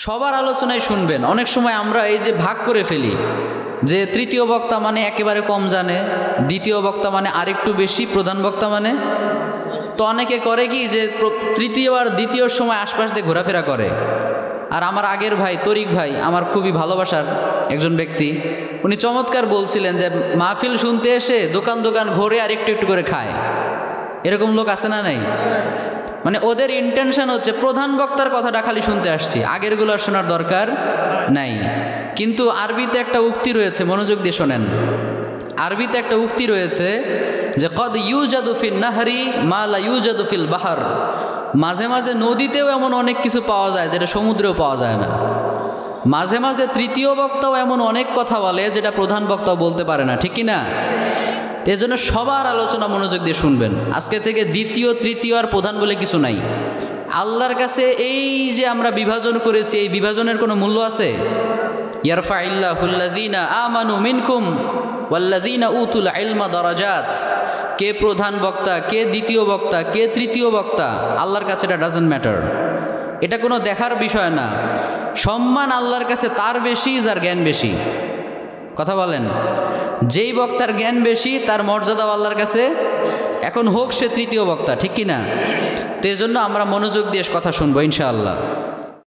সবার আলোচনায় শুনবেন। অনেক সময় আমরা এই যে ভাগ করে ফেলি যে তৃতীয় বক্তা মানে একেবারে কম জানে, দ্বিতীয় বক্তা মানে আরেকটু বেশি, প্রধান বক্তা মানে, তো অনেকে করে কি যে তৃতীয় আর দ্বিতীয়র সময় আশপাশ দিয়ে ঘোরাফেরা করে। আর আমার আগের ভাই তরিক ভাই, আমার খুবই ভালোবাসার একজন ব্যক্তি, উনি চমৎকার বলছিলেন যে মাহফিল শুনতে এসে দোকান দোকান ঘুরে আর একটু একটু করে খায়। এরকম লোক আছে না নাই? মানে ওদের ইন্টেনশন হচ্ছে প্রধান বক্তার কথাটা খালি শুনতে আসছি, আগেরগুলো শোনার দরকার নাই। কিন্তু আরবিতে একটা উক্তি রয়েছে, মনোযোগ দিয়ে শোনেন। আরবিতে একটা উক্তি রয়েছে যে কদ ইউজাদু ফিল নাহরি মা লা ইউজাদু ফিল বাহার। মাঝে মাঝে নদীতেও এমন অনেক কিছু পাওয়া যায় যেটা সমুদ্রেও পাওয়া যায় না। মাঝে মাঝে তৃতীয় বক্তাও এমন অনেক কথা বলে যেটা প্রধান বক্তাও বলতে পারে না, ঠিক কি না? এই জন্য সবার আলোচনা মনোযোগ দিয়ে শুনবেন। আজকে থেকে দ্বিতীয় তৃতীয় আর প্রধান বলে কিছু নাই। আল্লাহর কাছে এই যে আমরা বিভাজন করেছি, এই বিভাজনের কোনো মূল্য আছে? ইয়ারফাইল্লাহুল্লাযীনা আমানু মিনকুম ওয়াল্লাযীনা উতুল ইলমা দারাজাত। কে প্রধান বক্তা, কে দ্বিতীয় বক্তা, কে তৃতীয় বক্তা, আল্লাহর কাছে এটা ডাজন্ট ম্যাটার। এটা কোনো দেখার বিষয় না। সম্মান আল্লাহর কাছে তার বেশি যার জ্ঞান বেশি। কথা বলেন, যেই বক্তার জ্ঞান বেশি তার মর্যাদা আল্লাহর কাছে, এখন হোক সে তৃতীয় বক্তা, ঠিক কি না? তো এই জন্য আমরা মনোযোগ দিয়ে কথা শুনবো ইনশাআল্লাহ।